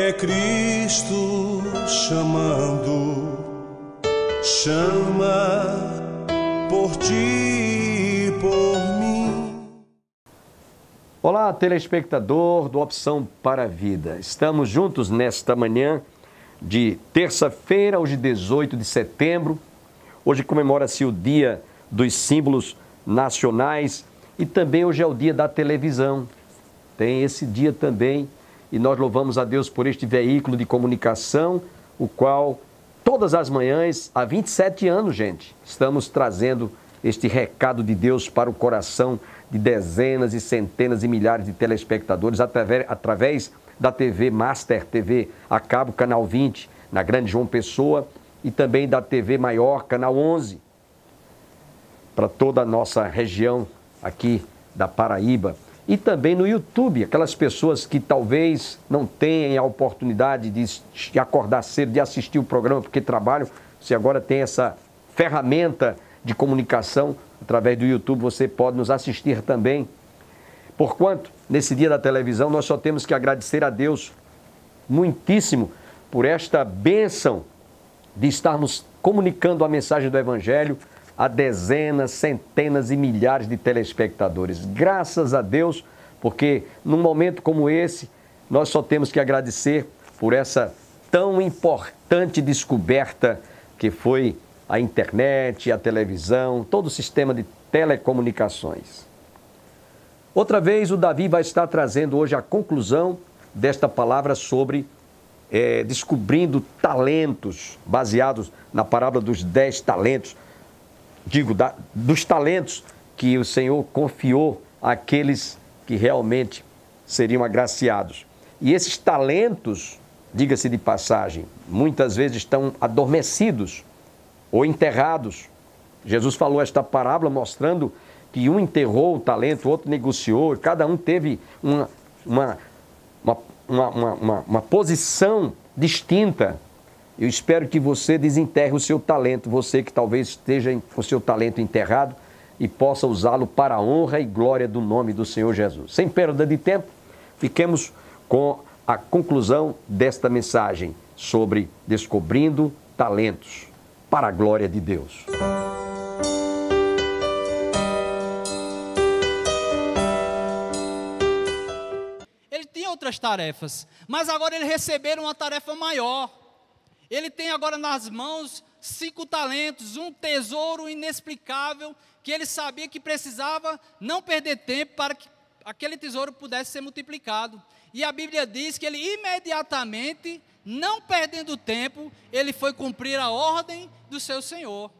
É Cristo chamando, chama por ti e por mim. Olá, telespectador do Opção para a Vida. Estamos juntos nesta manhã de terça-feira, hoje 18 de setembro. Hoje comemora-se o Dia dos Símbolos Nacionais e também hoje é o Dia da Televisão. Tem esse dia também e nós louvamos a Deus por este veículo de comunicação, o qual todas as manhãs, há 27 anos, gente, estamos trazendo este recado de Deus para o coração de dezenas e centenas e milhares de telespectadores através da TV Master, TV a cabo, Canal 20, na Grande João Pessoa, e também da TV Maior, Canal 11, para toda a nossa região aqui da Paraíba. E também no YouTube, aquelas pessoas que talvez não tenham a oportunidade de acordar cedo, de assistir o programa porque trabalham, você agora tem essa ferramenta de comunicação, através do YouTube você pode nos assistir também. Porquanto, nesse dia da televisão, nós só temos que agradecer a Deus muitíssimo por esta bênção de estarmos comunicando a mensagem do Evangelho a dezenas, centenas e milhares de telespectadores. Graças a Deus, porque num momento como esse, nós só temos que agradecer por essa tão importante descoberta que foi a internet, a televisão, todo o sistema de telecomunicações. Outra vez, o Davi vai estar trazendo hoje a conclusão desta palavra sobre descobrindo talentos, baseados na parábola dos 10 talentos, dos talentos que o Senhor confiou àqueles que realmente seriam agraciados. E esses talentos, diga-se de passagem, muitas vezes estão adormecidos ou enterrados. Jesus falou esta parábola mostrando que um enterrou o talento, o outro negociou, cada um teve uma posição distinta. Eu espero que você desenterre o seu talento, você que talvez esteja com o seu talento enterrado e possa usá-lo para a honra e glória do nome do Senhor Jesus. Sem perda de tempo, fiquemos com a conclusão desta mensagem sobre descobrindo talentos para a glória de Deus. Ele tinha outras tarefas, mas agora ele receberam uma tarefa maior. Ele tem agora nas mãos 5 talentos, um tesouro inexplicável, que ele sabia que precisava não perder tempo para que aquele tesouro pudesse ser multiplicado. E a Bíblia diz que ele imediatamente, não perdendo tempo, ele foi cumprir a ordem do seu Senhor.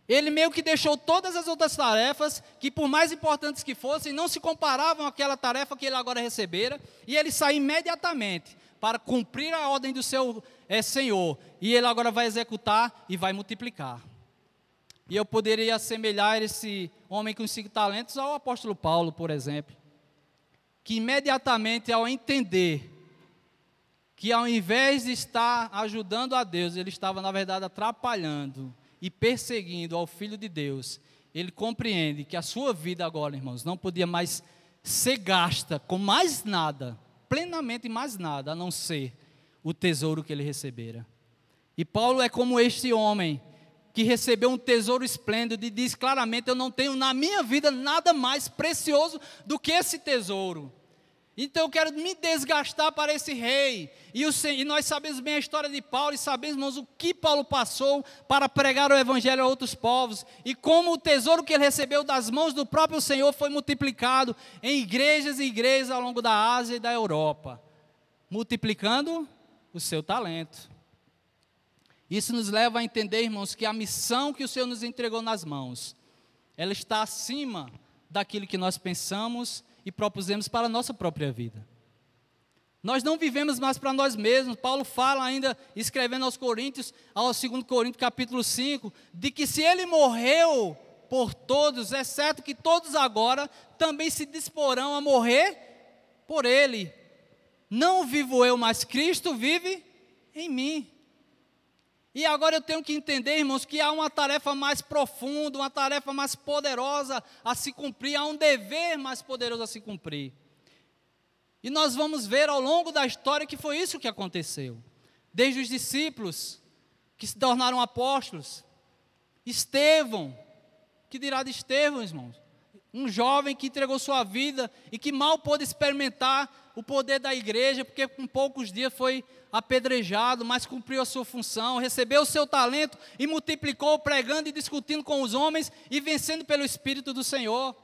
Ele meio que deixou todas as outras tarefas, que por mais importantes que fossem, não se comparavam àquela tarefa que ele agora recebera, e ele saiu imediatamente para cumprir a ordem do seu Senhor, e ele agora vai executar e vai multiplicar. E eu poderia assemelhar esse homem com 5 talentos ao apóstolo Paulo, por exemplo, que imediatamente ao entender que ao invés de estar ajudando a Deus, ele estava na verdade atrapalhando e perseguindo ao Filho de Deus, ele compreende que a sua vida agora, irmãos, não podia mais ser gasta com mais nada, plenamente mais nada, a não ser o tesouro que ele recebera. E Paulo é como este homem que recebeu um tesouro esplêndido e diz claramente: eu não tenho na minha vida nada mais precioso do que esse tesouro. Então eu quero me desgastar para esse rei. E nós sabemos bem a história de Paulo e sabemos, irmãos, o que Paulo passou para pregar o evangelho a outros povos. E como o tesouro que ele recebeu das mãos do próprio Senhor foi multiplicado em igrejas e igrejas ao longo da Ásia e da Europa. Multiplicando o seu talento. Isso nos leva a entender, irmãos, que a missão que o Senhor nos entregou nas mãos, ela está acima daquilo que nós pensamos e propusemos para a nossa própria vida. Nós não vivemos mais para nós mesmos. Paulo fala ainda, escrevendo aos Coríntios, ao 2 Coríntios capítulo 5, de que se ele morreu por todos, é certo que todos agora também se disporão a morrer por ele. Não vivo eu, mas Cristo vive em mim. E agora eu tenho que entender, irmãos, que há uma tarefa mais profunda, uma tarefa mais poderosa a se cumprir, há um dever mais poderoso a se cumprir. E nós vamos ver ao longo da história que foi isso que aconteceu. Desde os discípulos, que se tornaram apóstolos. Estevão, que dirá de Estevão, irmãos? Um jovem que entregou sua vida e que mal pôde experimentar o poder da igreja, porque com poucos dias foi apedrejado, mas cumpriu a sua função, recebeu o seu talento e multiplicou, pregando e discutindo com os homens e vencendo pelo Espírito do Senhor.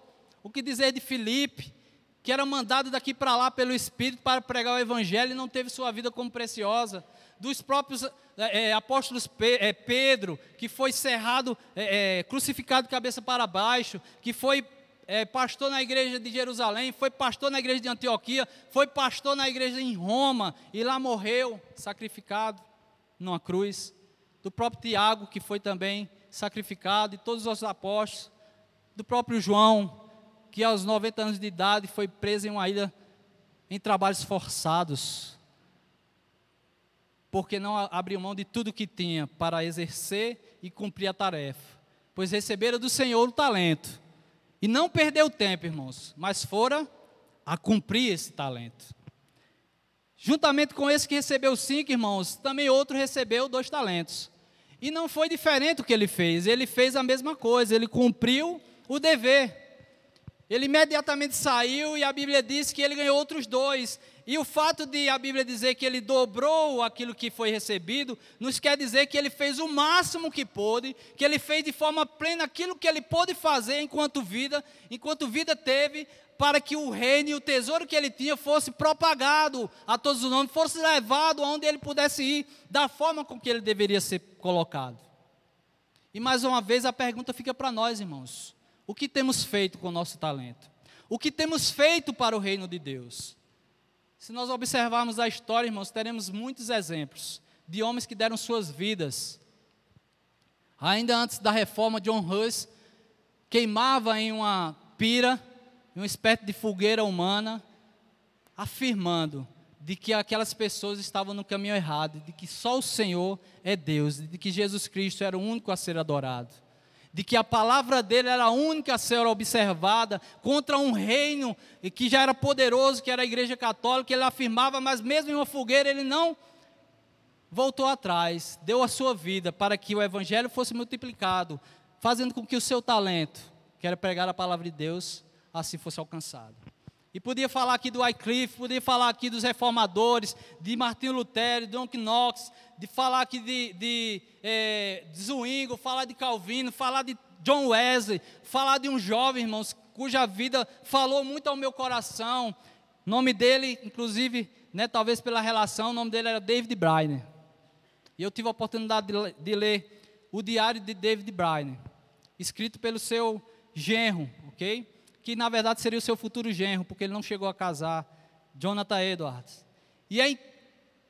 O que dizer de Filipe, que era mandado daqui para lá pelo Espírito para pregar o Evangelho e não teve sua vida como preciosa. Dos próprios apóstolos Pedro, que foi cerrado, crucificado de cabeça para baixo, que foi pastor na igreja de Jerusalém, foi pastor na igreja de Antioquia, foi pastor na igreja em Roma, e lá morreu, sacrificado numa cruz. Do próprio Tiago, que foi também sacrificado, e todos os apóstolos. Do próprio João, que aos 90 anos de idade foi preso em uma ilha em trabalhos forçados, porque não abriu mão de tudo que tinha para exercer e cumprir a tarefa, pois receberam do Senhor o talento, e não perdeu tempo, irmãos, mas fora a cumprir esse talento. Juntamente com esse que recebeu 5, irmãos, também outro recebeu 2 talentos, e não foi diferente o que ele fez a mesma coisa, ele cumpriu o dever. Ele imediatamente saiu e a Bíblia diz que ele ganhou outros 2. E o fato de a Bíblia dizer que ele dobrou aquilo que foi recebido, nos quer dizer que ele fez o máximo que pôde, que ele fez de forma plena aquilo que ele pôde fazer enquanto vida teve, para que o reino e o tesouro que ele tinha fosse propagado a todos os homens, fosse levado aonde ele pudesse ir, da forma com que ele deveria ser colocado. E mais uma vez a pergunta fica para nós, irmãos. O que temos feito com o nosso talento? O que temos feito para o reino de Deus? Se nós observarmos a história, irmãos, teremos muitos exemplos de homens que deram suas vidas. Ainda antes da reforma, John Hus queimava em uma pira, em uma espécie de fogueira humana, afirmando de que aquelas pessoas estavam no caminho errado, de que só o Senhor é Deus, de que Jesus Cristo era o único a ser adorado, de que a palavra dele era a única a ser observada contra um reino que já era poderoso, que era a Igreja Católica. Ele afirmava, mas mesmo em uma fogueira ele não voltou atrás, deu a sua vida para que o Evangelho fosse multiplicado, fazendo com que o seu talento, que era pregar a palavra de Deus, assim fosse alcançado. E podia falar aqui do Wycliffe, podia falar aqui dos reformadores, de Martinho Lutero, de John Knox, de falar aqui de Zwingli, falar de Calvino, falar de John Wesley, falar de um jovem, irmãos, cuja vida falou muito ao meu coração. O nome dele, inclusive, talvez pela relação, o nome dele era David Brainerd. E eu tive a oportunidade de ler o diário de David Brainerd, escrito pelo seu genro, ok? Que na verdade seria o seu futuro genro, porque ele não chegou a casar, Jonathan Edwards. E é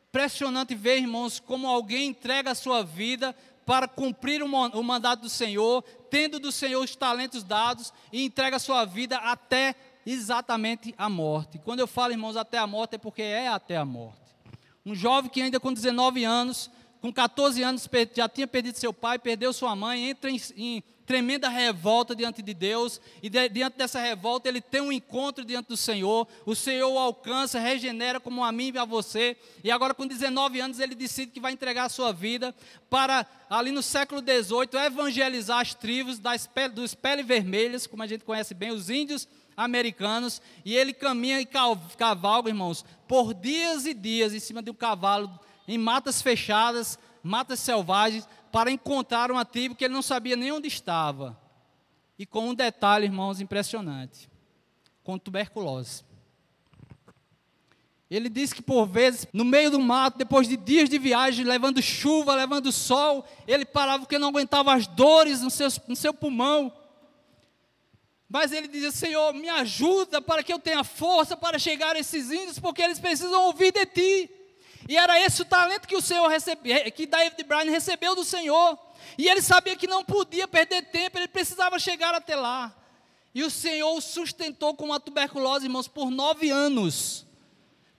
impressionante ver, irmãos, como alguém entrega a sua vida para cumprir o mandato do Senhor, tendo do Senhor os talentos dados, e entrega a sua vida até exatamente a morte. Quando eu falo, irmãos, até a morte, é porque é até a morte. Um jovem que ainda com 19 anos, com 14 anos, já tinha perdido seu pai, perdeu sua mãe, entra em tremenda revolta diante de Deus, e diante dessa revolta ele tem um encontro diante do Senhor, o Senhor o alcança, regenera como a mim e a você, e agora com 19 anos ele decide que vai entregar a sua vida para, ali no século XVIII, evangelizar as tribos dos peles vermelhas, como a gente conhece bem, os índios americanos, e ele caminha e cavalga, irmãos, por dias e dias em cima de um cavalo, em matas fechadas, matas selvagens, para encontrar uma tribo que ele não sabia nem onde estava. E com um detalhe, irmãos, impressionante, com tuberculose. Ele disse que por vezes, no meio do mato, depois de dias de viagem, levando chuva, levando sol, ele parava porque não aguentava as dores no seu pulmão. Mas ele dizia: Senhor, me ajuda para que eu tenha força para chegar a esses índios, porque eles precisam ouvir de Ti. E era esse o talento que o Senhor recebeu, que David Brainerd recebeu do Senhor. E ele sabia que não podia perder tempo, ele precisava chegar até lá. E o Senhor o sustentou com uma tuberculose, irmãos, por 9 anos,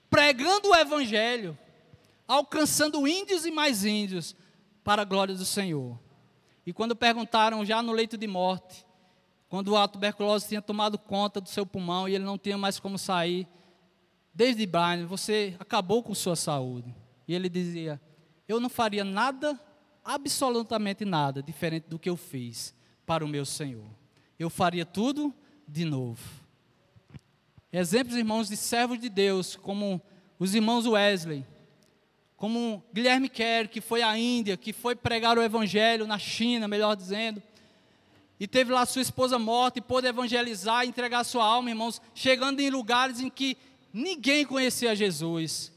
pregando o Evangelho, alcançando índios e mais índios, para a glória do Senhor. E quando perguntaram, já no leito de morte, quando a tuberculose tinha tomado conta do seu pulmão e ele não tinha mais como sair, David Brainerd, você acabou com sua saúde. E ele dizia, eu não faria nada, absolutamente nada, diferente do que eu fiz para o meu Senhor. Eu faria tudo de novo. Exemplos, irmãos, de servos de Deus, como os irmãos Wesley, como Guilherme Carey, que foi à Índia, que foi pregar o Evangelho na China, melhor dizendo, e teve lá sua esposa morta e pôde evangelizar, entregar sua alma, irmãos, chegando em lugares em que ninguém conhecia Jesus,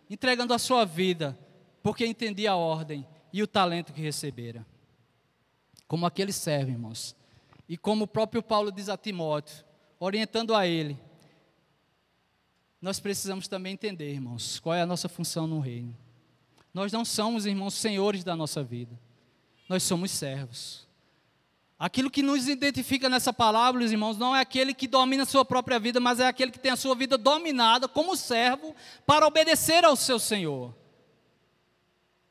entregando a sua vida, porque entendia a ordem e o talento que recebera. Como aquele servo, irmãos. E como o próprio Paulo diz a Timóteo, orientando a ele, nós precisamos também entender, irmãos, qual é a nossa função no reino. Nós não somos, irmãos, senhores da nossa vida. Nós somos servos. Aquilo que nos identifica nessa palavra, irmãos, não é aquele que domina a sua própria vida, mas é aquele que tem a sua vida dominada como servo para obedecer ao seu Senhor.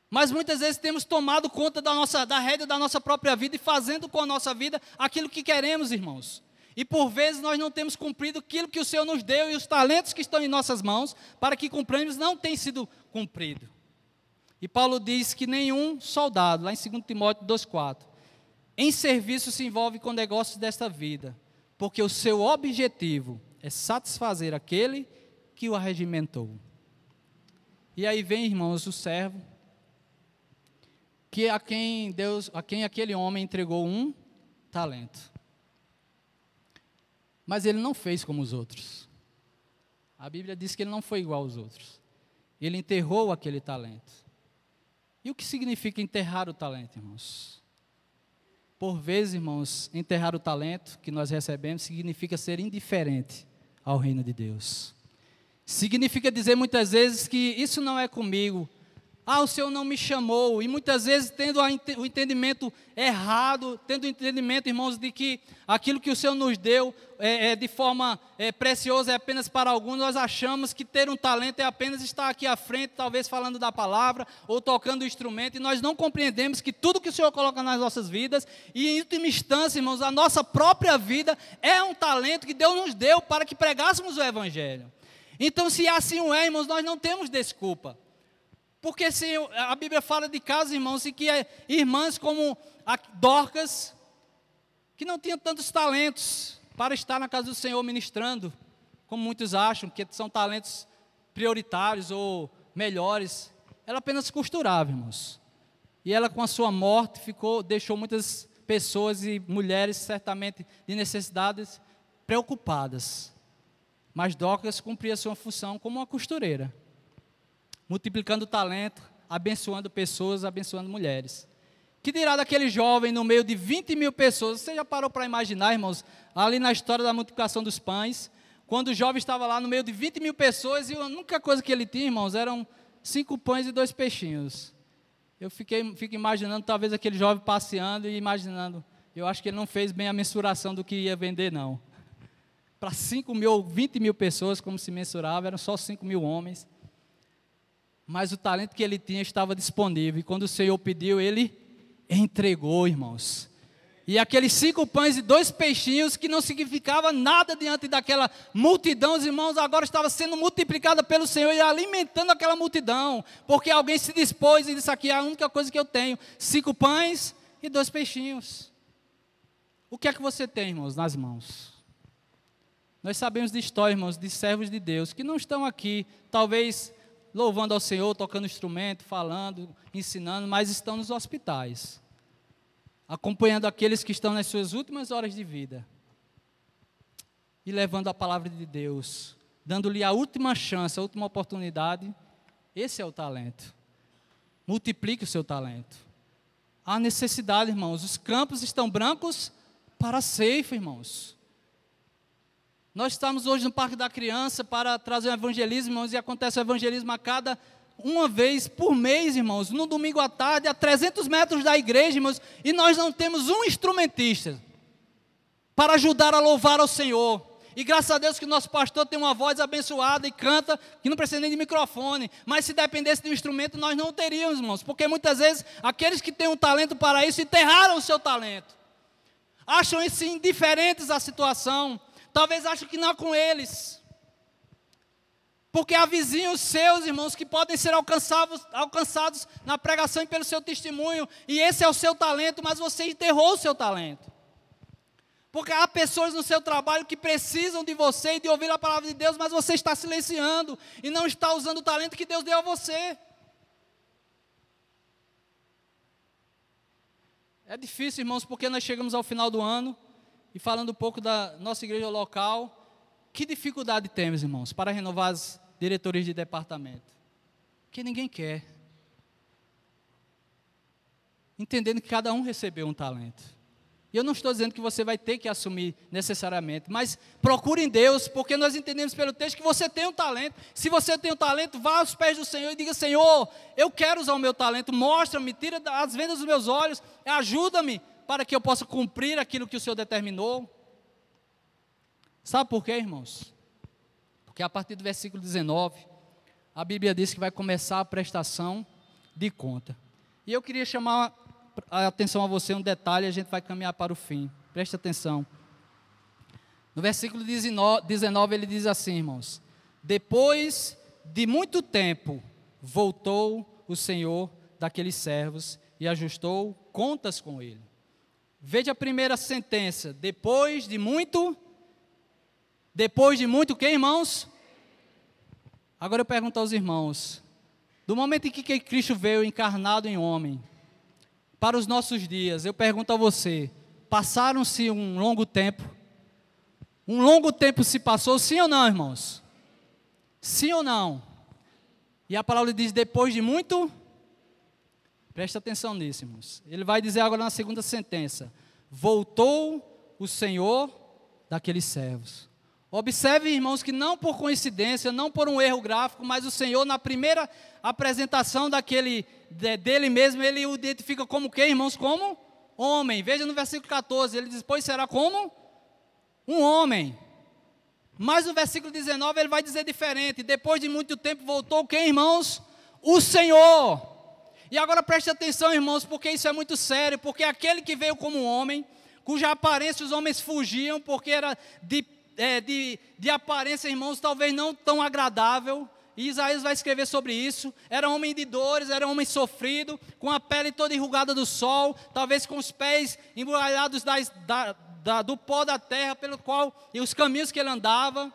Mas muitas vezes temos tomado conta da rédea da nossa própria vida e fazendo com a nossa vida aquilo que queremos, irmãos. E por vezes nós não temos cumprido aquilo que o Senhor nos deu e os talentos que estão em nossas mãos para que cumpramos não tem sido cumprido. E Paulo diz que nenhum soldado, lá em 2 Timóteo 2,4, em serviço se envolve com negócios desta vida, porque o seu objetivo é satisfazer aquele que o arregimentou. E aí vem, irmãos, o servo, que a quem aquele homem entregou um talento. Mas ele não fez como os outros. A Bíblia diz que ele não foi igual aos outros. Ele enterrou aquele talento. E o que significa enterrar o talento, irmãos? Por vezes, irmãos, enterrar o talento que nós recebemos significa ser indiferente ao reino de Deus. Significa dizer muitas vezes que isso não é comigo. O Senhor não me chamou. E muitas vezes tendo o entendimento errado, tendo o entendimento, irmãos, de que aquilo que o Senhor nos deu de forma preciosa é apenas para alguns, nós achamos que ter um talento é apenas estar aqui à frente, talvez falando da palavra, ou tocando o instrumento, e nós não compreendemos que tudo que o Senhor coloca nas nossas vidas, e em última instância, irmãos, a nossa própria vida é um talento que Deus nos deu para que pregássemos o Evangelho. Então, se assim é, irmãos, nós não temos desculpa. Porque se a Bíblia fala de casos, irmãos, e que irmãs como a Dorcas, que não tinham tantos talentos para estar na casa do Senhor ministrando, como muitos acham, que são talentos prioritários ou melhores, ela apenas costurava, irmãos. E ela, com a sua morte, deixou muitas pessoas e mulheres, certamente, de necessidades, preocupadas. Mas Dorcas cumpria a sua função como uma costureira, multiplicando o talento, abençoando pessoas, abençoando mulheres. Que dirá daquele jovem no meio de 20 mil pessoas? Você já parou para imaginar, irmãos, ali na história da multiplicação dos pães, quando o jovem estava lá no meio de 20 mil pessoas, e a única coisa que ele tinha, irmãos, eram 5 pães e 2 peixinhos. Eu fico imaginando, talvez aquele jovem passeando e imaginando, eu acho que ele não fez bem a mensuração do que ia vender, não. Para 5 mil, 20 mil pessoas, como se mensurava, eram só 5 mil homens. Mas o talento que ele tinha estava disponível. E quando o Senhor pediu, ele entregou, irmãos. E aqueles 5 pães e 2 peixinhos, que não significava nada diante daquela multidão, os irmãos, agora estava sendo multiplicada pelo Senhor e alimentando aquela multidão. Porque alguém se dispôs e disse: aqui é a única coisa que eu tenho: 5 pães e 2 peixinhos. O que é que você tem, irmãos, nas mãos? Nós sabemos de história, irmãos, de servos de Deus, que não estão aqui, talvez louvando ao Senhor, tocando instrumento, falando, ensinando, mas estão nos hospitais, acompanhando aqueles que estão nas suas últimas horas de vida, e levando a palavra de Deus, dando-lhe a última chance, a última oportunidade. Esse é o talento. Multiplique o seu talento. Há necessidade, irmãos, os campos estão brancos para a ceifa, irmãos. Nós estamos hoje no Parque da Criança para trazer o evangelismo, irmãos, e acontece o evangelismo a cada uma vez por mês, irmãos, no domingo à tarde, a 300 metros da igreja, irmãos, e nós não temos um instrumentista para ajudar a louvar ao Senhor. E graças a Deus que o nosso pastor tem uma voz abençoada e canta, que não precisa nem de microfone, mas se dependesse de um instrumento, nós não teríamos, irmãos, porque muitas vezes aqueles que têm um talento para isso, enterraram o seu talento, acham-se indiferentes à situação, talvez achem que não é com eles. Porque há vizinhos seus, irmãos, que podem ser alcançados na pregação e pelo seu testemunho, e esse é o seu talento, mas você enterrou o seu talento. Porque há pessoas no seu trabalho que precisam de você e de ouvir a palavra de Deus, mas você está silenciando e não está usando o talento que Deus deu a você. É difícil, irmãos, porque nós chegamos ao final do ano e falando um pouco da nossa igreja local, que dificuldade temos, irmãos, para renovar as diretorias de departamento? Porque ninguém quer. Entendendo que cada um recebeu um talento. E eu não estou dizendo que você vai ter que assumir necessariamente, mas procure em Deus, porque nós entendemos pelo texto que você tem um talento. Se você tem um talento, vá aos pés do Senhor e diga: Senhor, eu quero usar o meu talento, mostra-me, tira as vendas dos meus olhos, ajuda-me para que eu possa cumprir aquilo que o Senhor determinou. Sabe por quê, irmãos? Porque a partir do versículo 19, a Bíblia diz que vai começar a prestação de conta. E eu queria chamar a atenção a você um detalhe, a gente vai caminhar para o fim. Preste atenção. No versículo 19 ele diz assim, irmãos: depois de muito tempo, voltou o Senhor daqueles servos e ajustou contas com ele. Veja a primeira sentença: depois de muito o que, irmãos? Agora eu pergunto aos irmãos, do momento em que Cristo veio encarnado em homem, para os nossos dias, eu pergunto a você, passaram-se um longo tempo? Um longo tempo se passou, sim ou não, irmãos? Sim ou não? E a palavra diz, depois de muito, preste atenção nisso, irmãos. Ele vai dizer agora na segunda sentença: voltou o Senhor daqueles servos. Observe, irmãos, que não por coincidência, não por um erro gráfico, mas o Senhor, na primeira apresentação dele mesmo, ele o identifica como o quê, irmãos? Como homem. Veja no versículo 14, ele diz: pois será como um homem. Mas no versículo 19 ele vai dizer diferente: depois de muito tempo voltou quem, irmãos? O Senhor. E agora preste atenção, irmãos, porque isso é muito sério, porque aquele que veio como um homem, cuja aparência os homens fugiam, porque era de aparência, irmãos, talvez não tão agradável, e Isaías vai escrever sobre isso. Era homem de dores, era homem sofrido, com a pele toda enrugada do sol, talvez com os pés embrulhados do pó da terra, pelo qual, e os caminhos que ele andava,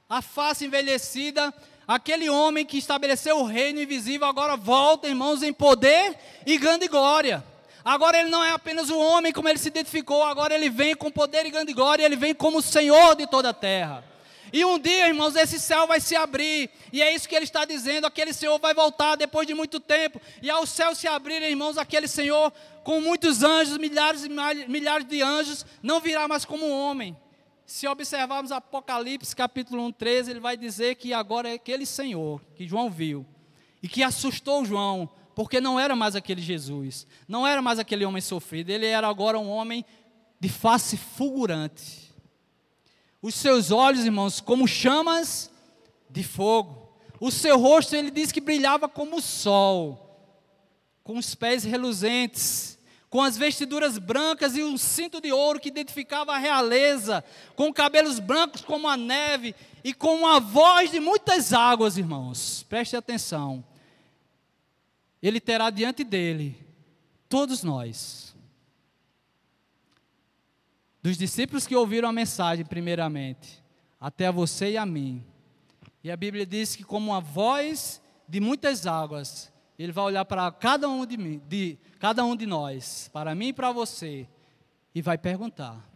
a face envelhecida. Aquele homem que estabeleceu o reino invisível, agora volta, irmãos, em poder e grande glória. Agora ele não é apenas o homem como ele se identificou, agora ele vem com poder e grande glória, ele vem como o Senhor de toda a terra. E um dia, irmãos, esse céu vai se abrir, e é isso que ele está dizendo: aquele Senhor vai voltar depois de muito tempo, e ao céu se abrir, irmãos, aquele Senhor com muitos anjos, milhares e milhares de anjos, não virá mais como um homem. Se observarmos Apocalipse capítulo 1, 13, ele vai dizer que agora é aquele Senhor que João viu, e que assustou João, porque não era mais aquele Jesus, não era mais aquele homem sofrido, ele era agora um homem de face fulgurante. Os seus olhos, irmãos, como chamas de fogo. O seu rosto, ele diz que brilhava como o sol, com os pés reluzentes, com as vestiduras brancas e um cinto de ouro que identificava a realeza, com cabelos brancos como a neve e com uma voz de muitas águas, irmãos. Preste atenção. Ele terá diante dele todos nós, dos discípulos que ouviram a mensagem primeiramente, até a você e a mim. E a Bíblia diz que como uma voz de muitas águas, ele vai olhar para cada um de nós, para mim e para você, e vai perguntar: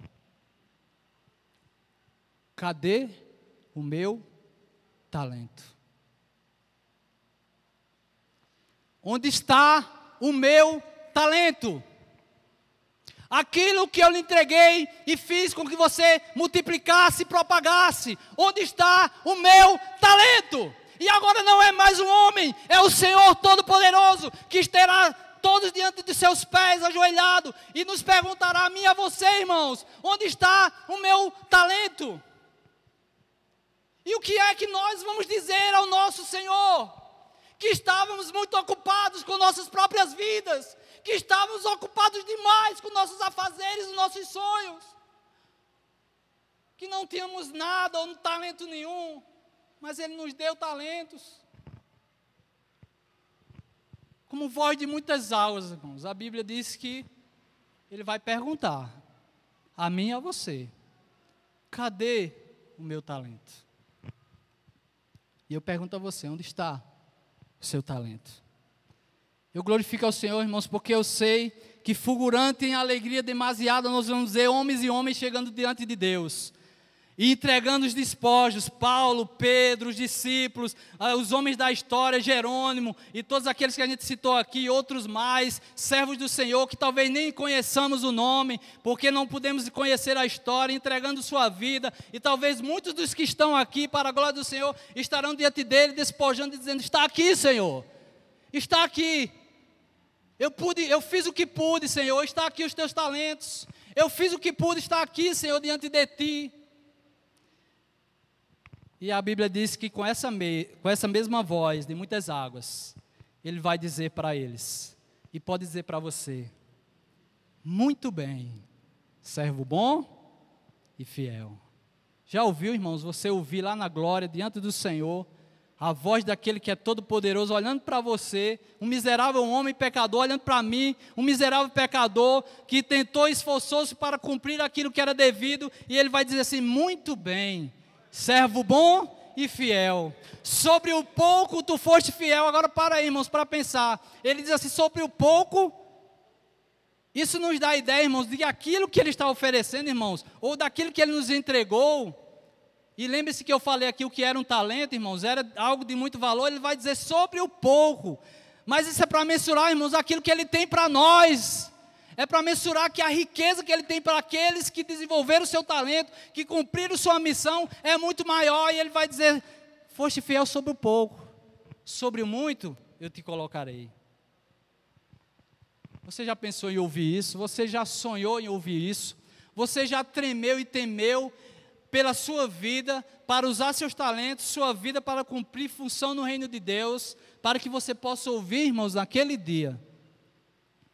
cadê o meu talento? Onde está o meu talento? Aquilo que eu lhe entreguei e fiz com que você multiplicasse e propagasse. Onde está o meu talento? E agora não é mais um homem, é o Senhor Todo-Poderoso, que estará todos diante de seus pés, ajoelhado, e nos perguntará, a mim e a você, irmãos: onde está o meu talento? E o que é que nós vamos dizer ao nosso Senhor? Que estávamos muito ocupados com nossas próprias vidas, que estávamos ocupados demais com nossos afazeres, nossos sonhos, que não tínhamos nada ou talento nenhum, mas Ele nos deu talentos. Como voz de muitas águas, irmãos, a Bíblia diz que Ele vai perguntar a mim e a você: cadê o meu talento? E eu pergunto a você: onde está o seu talento? Eu glorifico ao Senhor, irmãos, porque eu sei que fulgurante em alegria demasiada nós vamos ver homens e homens chegando diante de Deus e entregando os despojos. Paulo, Pedro, os discípulos, os homens da história, Jerônimo e todos aqueles que a gente citou aqui, e outros mais, servos do Senhor, que talvez nem conheçamos o nome, porque não podemos conhecer a história, entregando sua vida, e talvez muitos dos que estão aqui, para a glória do Senhor, estarão diante dele, despojando e dizendo: está aqui, Senhor, está aqui. Eu fiz o que pude, Senhor, está aqui os teus talentos. Eu fiz o que pude, está aqui, Senhor, diante de ti. E a Bíblia diz que com essa mesma voz de muitas águas, Ele vai dizer para eles, e pode dizer para você: muito bem, servo bom e fiel. Já ouviu, irmãos, você ouvir lá na glória, diante do Senhor, a voz daquele que é todo poderoso, olhando para você, um miserável homem pecador, olhando para mim, um miserável pecador, que tentou e esforçou-se para cumprir aquilo que era devido, e Ele vai dizer assim: muito bem, servo bom e fiel. Sobre o pouco tu foste fiel. Agora para aí, irmãos, para pensar. Ele diz assim: sobre o pouco. Isso nos dá a ideia, irmãos, de aquilo que Ele está oferecendo, irmãos, ou daquilo que Ele nos entregou. E lembre-se que eu falei aqui o que era um talento, irmãos, era algo de muito valor. Ele vai dizer sobre o pouco. Mas isso é para mensurar, irmãos, aquilo que Ele tem para nós. É para mensurar que a riqueza que Ele tem para aqueles que desenvolveram o seu talento, que cumpriram sua missão, é muito maior. E Ele vai dizer: foste fiel sobre o pouco, sobre o muito eu te colocarei. Você já pensou em ouvir isso? Você já sonhou em ouvir isso? Você já tremeu e temeu pela sua vida, para usar seus talentos, sua vida para cumprir função no reino de Deus, para que você possa ouvir, irmãos, naquele dia,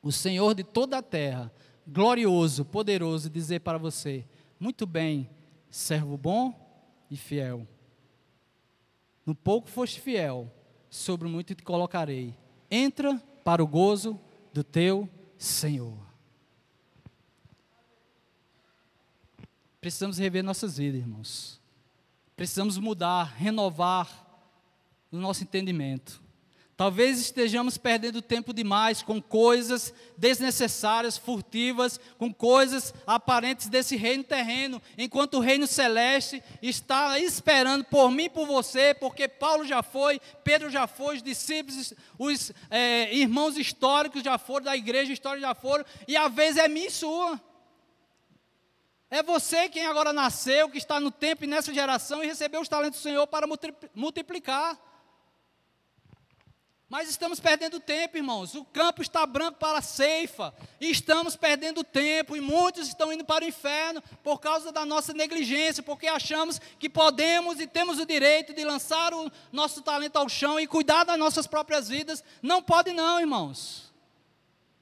o Senhor de toda a terra, glorioso, poderoso, dizer para você: muito bem, servo bom e fiel. No pouco foste fiel, sobre o muito te colocarei. Entra para o gozo do teu Senhor. Precisamos rever nossas vidas, irmãos. Precisamos mudar, renovar o nosso entendimento. Talvez estejamos perdendo tempo demais com coisas desnecessárias, furtivas, com coisas aparentes desse reino terreno, enquanto o reino celeste está esperando por mim e por você, porque Paulo já foi, Pedro já foi, os discípulos, os irmãos históricos já foram, da igreja histórica já foram, e a vez é minha e sua. É você quem agora nasceu, que está no tempo e nessa geração e recebeu os talentos do Senhor para multiplicar. Mas estamos perdendo tempo, irmãos. O campo está branco para a ceifa. E estamos perdendo tempo. E muitos estão indo para o inferno por causa da nossa negligência, porque achamos que podemos e temos o direito de lançar o nosso talento ao chão e cuidar das nossas próprias vidas. Não pode não, irmãos.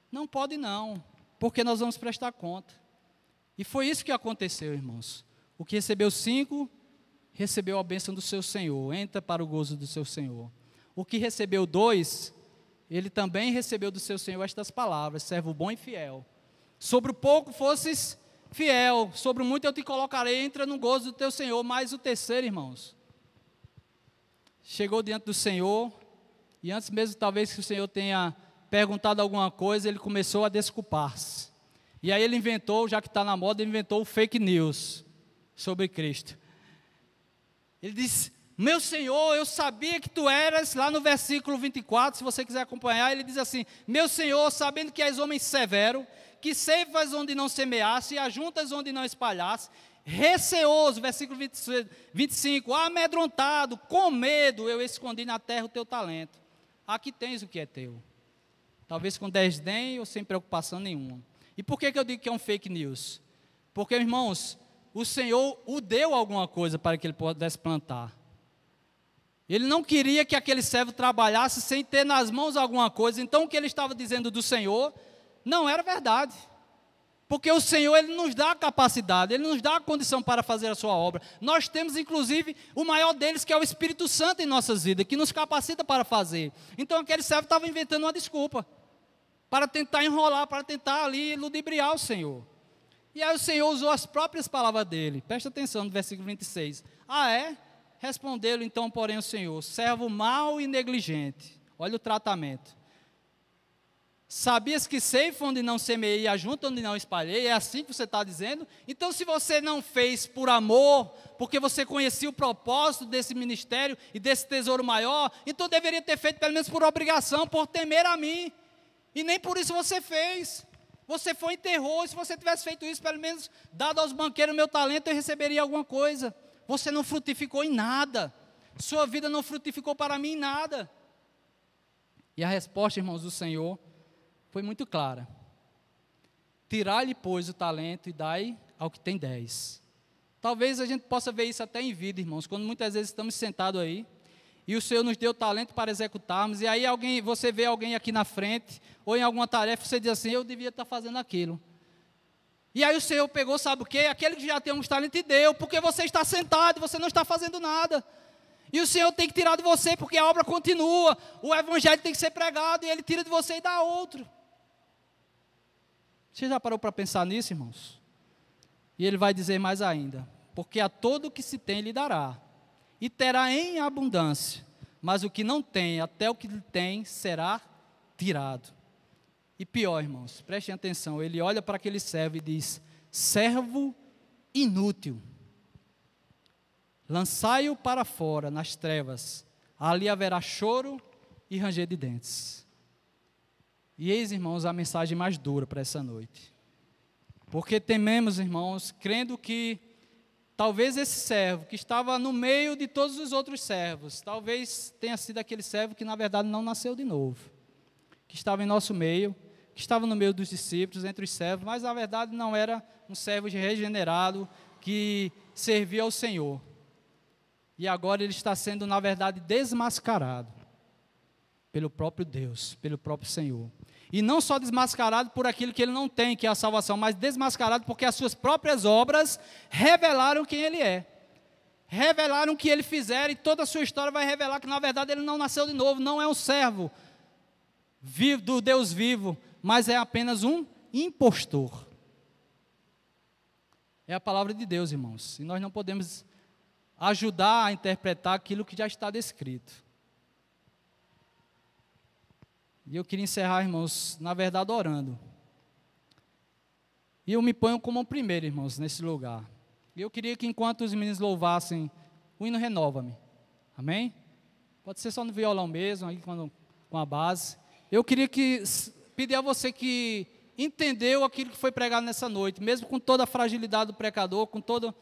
Não pode não, porque nós vamos prestar conta. E foi isso que aconteceu, irmãos. O que recebeu 5, recebeu a bênção do seu Senhor. Entra para o gozo do seu Senhor. O que recebeu 2, ele também recebeu do seu Senhor estas palavras: servo bom e fiel. Sobre o pouco fosses fiel, sobre o muito eu te colocarei, entra no gozo do teu Senhor. Mas o terceiro, irmãos, chegou diante do Senhor, e antes mesmo talvez que o Senhor tenha perguntado alguma coisa, ele começou a desculpar-se. E aí ele inventou, já que está na moda, ele inventou o fake news sobre Cristo. Ele disse: meu Senhor, eu sabia que tu eras, lá no versículo 24, se você quiser acompanhar, ele diz assim: meu Senhor, sabendo que és homem severo, que ceifas onde não semeasse e ajuntas onde não espalhasse, receoso, versículo 25, amedrontado, com medo, eu escondi na terra o teu talento. Aqui tens o que é teu. Talvez com desdém ou sem preocupação nenhuma. E por que eu digo que é um fake news? Porque, irmãos, o Senhor o deu alguma coisa para que ele pudesse plantar. Ele não queria que aquele servo trabalhasse sem ter nas mãos alguma coisa. Então o que ele estava dizendo do Senhor não era verdade. Porque o Senhor, Ele nos dá a capacidade, Ele nos dá a condição para fazer a sua obra. Nós temos, inclusive, o maior deles, que é o Espírito Santo em nossas vidas, que nos capacita para fazer. Então, aquele servo estava inventando uma desculpa, para tentar enrolar, para tentar ali ludibriar o Senhor. E aí o Senhor usou as próprias palavras dele. Presta atenção no versículo 26. Ah, é? Respondeu-lhe então, porém, o Senhor: servo mau e negligente. Olha o tratamento. Sabias que ceifo onde não semeei e ajunto onde não espalhei? É assim que você está dizendo? Então, se você não fez por amor, porque você conhecia o propósito desse ministério e desse tesouro maior, então deveria ter feito pelo menos por obrigação, por temer a mim. E nem por isso você fez. Você foi e enterrou. E se você tivesse feito isso, pelo menos dado aos banqueiros o meu talento, eu receberia alguma coisa. Você não frutificou em nada. Sua vida não frutificou para mim em nada. E a resposta, irmãos, do Senhor foi muito clara. Tirai-lhe, pois, o talento e dai ao que tem 10. Talvez a gente possa ver isso até em vida, irmãos, quando muitas vezes estamos sentados aí, e o Senhor nos deu talento para executarmos, e aí você vê alguém aqui na frente, ou em alguma tarefa, você diz assim: eu devia estar fazendo aquilo. E aí o Senhor pegou, sabe o quê? Aquele que já tem uns talentos e deu, porque você está sentado e você não está fazendo nada. E o Senhor tem que tirar de você, porque a obra continua, o evangelho tem que ser pregado, e Ele tira de você e dá a outro. Você já parou para pensar nisso, irmãos? E Ele vai dizer mais ainda: porque a todo o que se tem Lhe dará, e terá em abundância, mas o que não tem, até o que tem, será tirado. E pior, irmãos, prestem atenção, Ele olha para aquele servo e diz: servo inútil, lançai-o para fora, nas trevas, ali haverá choro e ranger de dentes. E eis, irmãos, a mensagem mais dura para essa noite. Porque tememos, irmãos, crendo que talvez esse servo, que estava no meio de todos os outros servos, talvez tenha sido aquele servo que na verdade não nasceu de novo, que estava em nosso meio, que estava no meio dos discípulos, entre os servos, mas na verdade não era um servo regenerado, que servia ao Senhor. E agora ele está sendo, na verdade, desmascarado pelo próprio Deus, pelo próprio Senhor. E não só desmascarado por aquilo que ele não tem, que é a salvação, mas desmascarado porque as suas próprias obras revelaram quem ele é. Revelaram o que ele fizer, e toda a sua história vai revelar que, na verdade, ele não nasceu de novo, não é um servo vivo, do Deus vivo, mas é apenas um impostor. É a palavra de Deus, irmãos, e nós não podemos ajudar a interpretar aquilo que já está descrito. E eu queria encerrar, irmãos, na verdade, orando. E eu me ponho como o primeiro, irmãos, nesse lugar. E eu queria que, enquanto os meninos louvassem, o hino renova-me. Amém? Pode ser só no violão mesmo, aí com a base. Eu queria pedir a você que entendeu aquilo que foi pregado nessa noite, mesmo com toda a fragilidade do pecador, com toda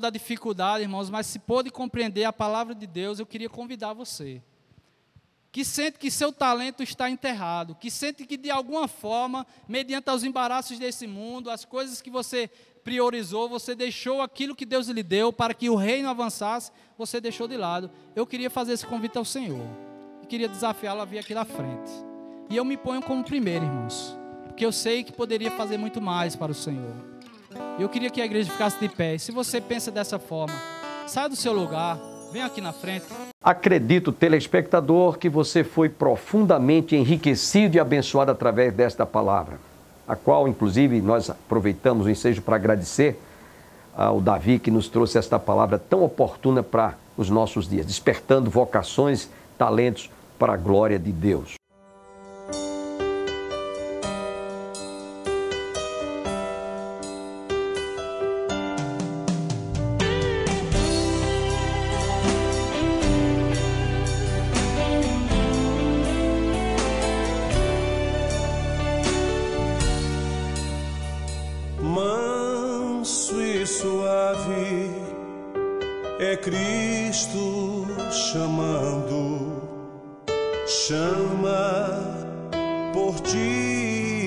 a dificuldade, irmãos, mas se pôde compreender a palavra de Deus, eu queria convidar você, que sente que seu talento está enterrado, que sente que de alguma forma, mediante os embaraços desse mundo, as coisas que você priorizou, você deixou aquilo que Deus lhe deu para que o reino avançasse, você deixou de lado. Eu queria fazer esse convite ao Senhor, e queria desafiá-lo a vir aqui na frente. E eu me ponho como primeiro, irmãos, porque eu sei que poderia fazer muito mais para o Senhor. Eu queria que a igreja ficasse de pé. E se você pensa dessa forma, saia do seu lugar, venha aqui na frente. Acredito, telespectador, que você foi profundamente enriquecido e abençoado através desta palavra, a qual, inclusive, nós aproveitamos o ensejo para agradecer ao Davi, que nos trouxe esta palavra tão oportuna para os nossos dias, despertando vocações, talentos para a glória de Deus. Manso e suave é Cristo chamando, chama por ti.